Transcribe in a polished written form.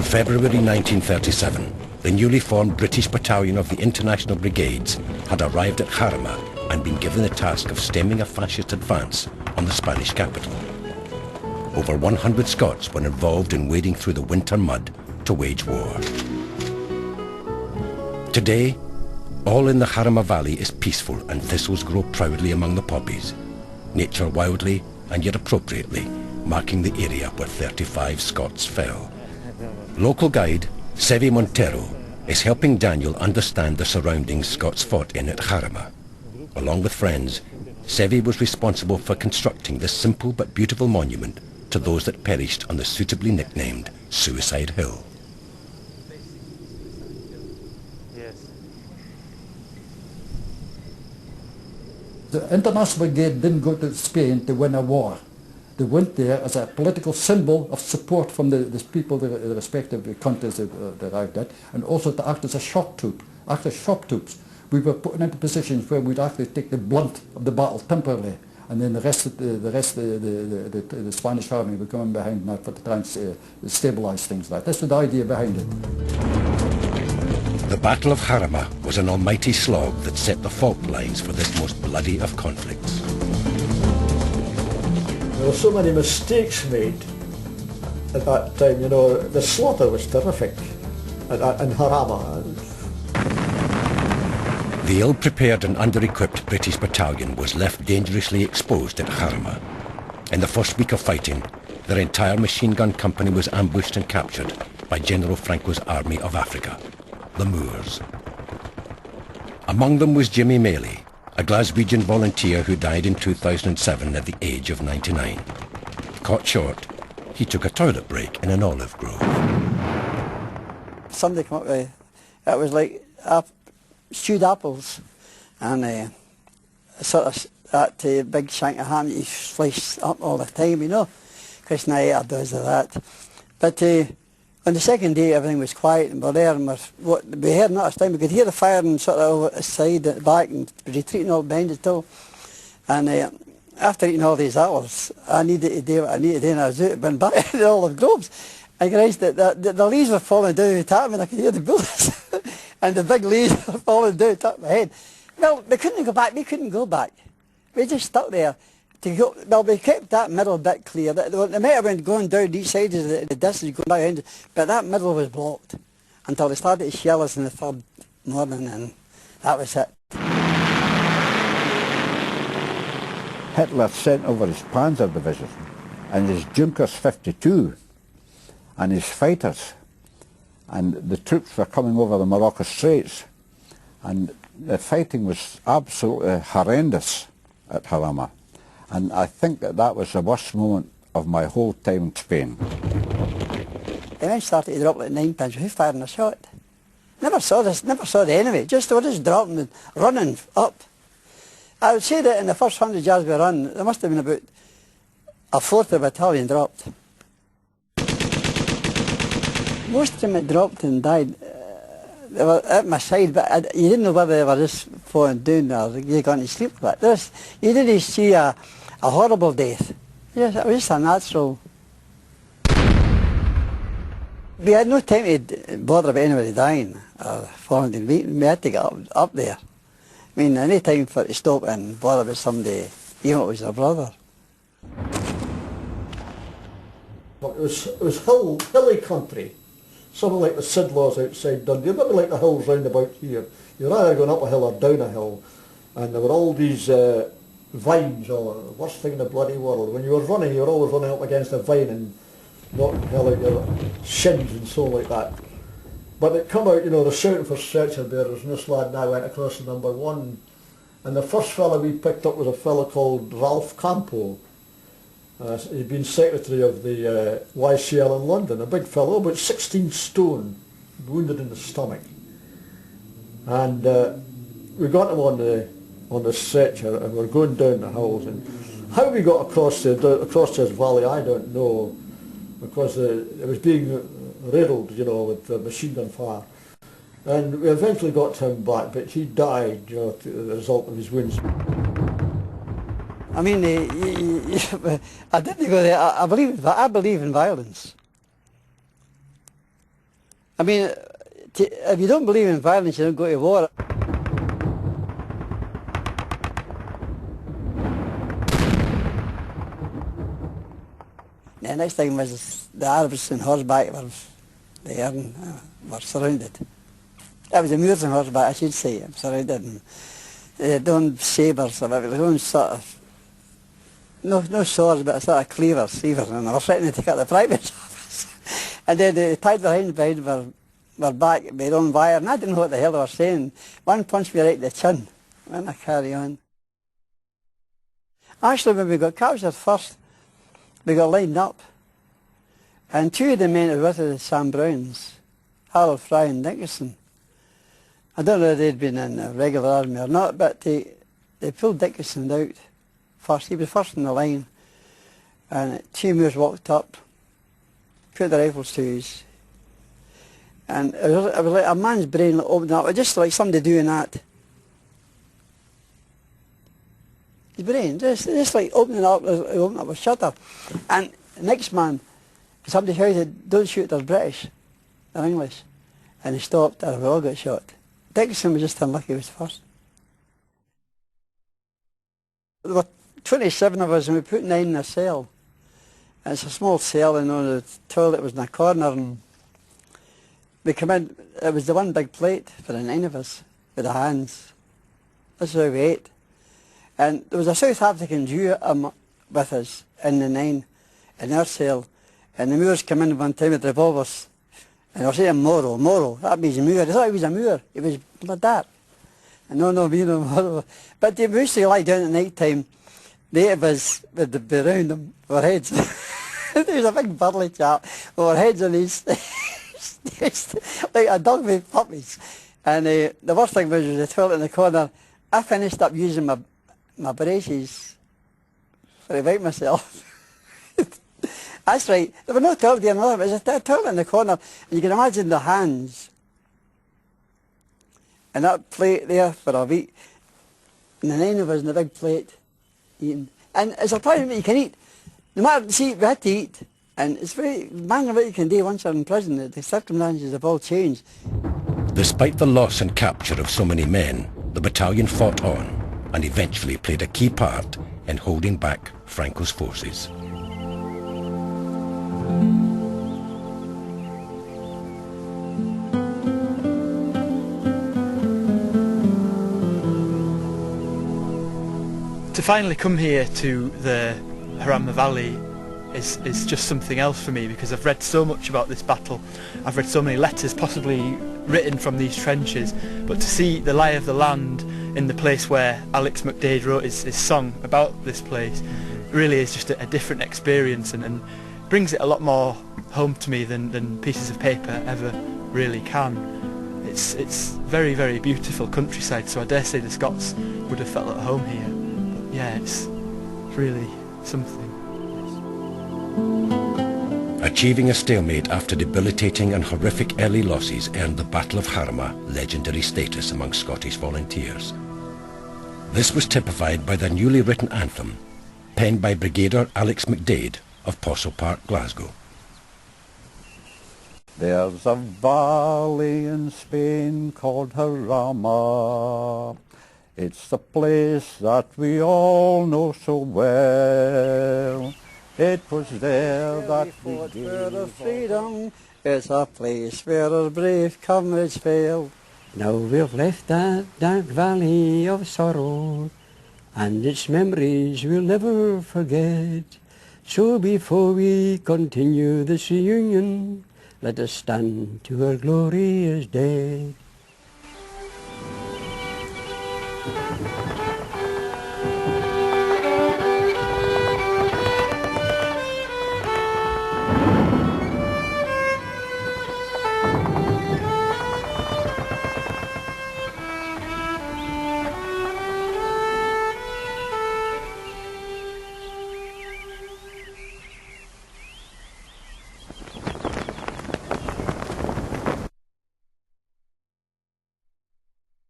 February 1937, the newly formed British Battalion of the International Brigades had arrived at Jarama and been given the task of stemming a fascist advance on the Spanish capital. Over 100 Scots were involved in wading through the winter mud to wage war. Today, all in the Jarama Valley is peaceful and thistles grow proudly among the poppies, nature wildly and yet appropriately marking the area where 35 Scots fell. Local guide Sevi Montero is helping Daniel understand the surroundings Scots fought in at Jarama. Along with friends, Sevi was responsible for constructing this simple but beautiful monument to those that perished on the suitably nicknamed Suicide Hill. The International Brigade didn't go to Spain to win a war. They went there as a political symbol of support from the people, the respective countries they arrived at, and also to act as a shock troop. Act as shock troops. We were put into positions where we'd actually take the blunt of the battle temporarily, and then the rest of the Spanish army were coming behind that for to try and stabilize things like that. That's the idea behind it. The Battle of Jarama was an almighty slog that set the fault lines for this most bloody of conflicts. There were so many mistakes made at that time, you know. The slaughter was terrific in Jarama. The ill-prepared and under-equipped British battalion was left dangerously exposed at Jarama. In the first week of fighting, their entire machine gun company was ambushed and captured by General Franco's Army of Africa, the Moors. Among them was Jimmy Maley, a Glaswegian volunteer who died in 2007 at the age of 99. Caught short, he took a toilet break in an olive grove. Somebody came up with, it was like stewed apples and sort of that big shank of ham that you slice up all the time, you know. Chris and I ate a dozen of that. But on the second day everything was quiet and we were there and we heard not this time, we could hear the firing sort of over the side at the back and retreating all behind it all. And after eating all these apples, I needed to do what I needed to do, and I was out and back in all the groves. I realised that the leaves were falling down the top of me and I could hear the bullets. And the big leaves were falling down the top of my head. Well, we couldn't go back, we couldn't go back. We just stuck there. Well, we kept that middle bit clear. They might have been going down each side of the distance going behind, but that middle was blocked until they started to shell us in the third morning, and that was it. Hitler sent over his Panzer Division and his Junkers 52 and his fighters, and the troops were coming over the Morocco Straits, and the fighting was absolutely horrendous at Jarama. And I think that was the worst moment of my whole time in Spain. The men started to drop like 9 pins. Who fired a shot? Never saw the enemy. They were just dropping and running up. I would say that in the first 100 yards we run, there must have been about a fourth of the battalion dropped. Most of them had dropped and died. They were at my side, but you didn't know whether they were just falling down or they got to sleep with it. You didn't see a horrible death. Yes, it was just a natural. We had no time to bother about anybody dying or falling down. We had to get up there. I mean, any time for to stop and bother about somebody, even if it was their brother. It was hilly country. Something like the Sidlaws outside Dundee, maybe like the hills round about here. You're either going up a hill or down a hill. And there were all these vines, the worst thing in the bloody world. When you were running, you were always running up against a vine and knocking hell out your shins and so like that. But it come out, you know, they're shouting for stretcher bearers, and this lad and I went across to number 1. And the first fella we picked up was a fella called Ralph Campo. He'd been secretary of the YCL in London, a big fellow, about 16 stone, wounded in the stomach. And we got him on the stretcher, and we're going down the hills. And how we got across this valley, I don't know, because it was being riddled, you know, with machine gun fire. And we eventually got him back, but he died, you know, as a result of his wounds. I mean, I didn't go there. I believe in violence. I mean, if you don't believe in violence, you don't go to war. The next thing was the Arabs on horseback were there and were surrounded. That was the Moors on horseback, I should say, surrounded. And they had own sabres, or their own sort of, no swords, but a sort of cleavers, and they were threatening to cut the private's office. And then they tied their hands behind their back with their own wire, and I didn't know what the hell they were saying. One punched me right in the chin, and I carry on. Actually, when we got captured first, we got lined up, and two of the men who were with us, Sam Browns, Harold Fry and Dickinson. I don't know if they'd been in the regular army or not, but they pulled Dickinson out first. He was first in the line, and two Moors walked up, put their rifles to his, and it was like a man's brain opened up, just like somebody doing that. His brain, just like opening up a shutter. And the next man, somebody shouted, "Don't shoot, they're British, they're English." And he stopped, and we all got shot. Dickinson was just unlucky, he was first. There were 27 of us, and we put 9 in a cell. And it's a small cell, and the toilet was in a corner, and we come in, it was the one big plate for the 9 of us, with the hands. This is how we ate. And there was a South African Jew with us in the 9, in our cell. And the Moors came in one time with revolvers. And I was saying, Moro, that means a Moor. I thought he was a Moor. He was like that. And no, me no Moro. But they used to lie down at night time. The 8 of us would be around them, our heads. There was a big burly chap with our heads on his, like a dog with puppies. And the worst thing was the toilet in the corner. I finished up using my braces to wipe myself. That's right, there were no toilet there, no, it was a toilet in the corner, and you can imagine the hands and that plate there for a week, and the 9 of us in the big plate eating. And it's surprising what you can eat. No matter, see, we had to eat, and it's very amazing what you can do once you're in prison. The circumstances have all changed. Despite the loss and capture of so many men, the battalion fought on and eventually played a key part in holding back Franco's forces. To finally come here to the Jarama Valley is just something else for me, because I've read so much about this battle. I've read so many letters possibly written from these trenches, but to see the lie of the land in the place where Alex McDade wrote his song about this place really is just a different experience, and brings it a lot more home to me than pieces of paper ever really can. It's very, very beautiful countryside, so I dare say the Scots would have felt at home here. But yeah, it's really something. Achieving a stalemate after debilitating and horrific early losses earned the Battle of Jarama legendary status among Scottish volunteers. This was typified by their newly written anthem, penned by Brigadier Alex McDade of Postle Park, Glasgow. There's a valley in Spain called Jarama. It's the place that we all know so well. It was there that we fought for our freedom. It's a place where our brave comrades fell. Now we've left that dark valley of sorrow, and its memories we'll never forget. So before we continue this reunion, let us stand to our glorious dead.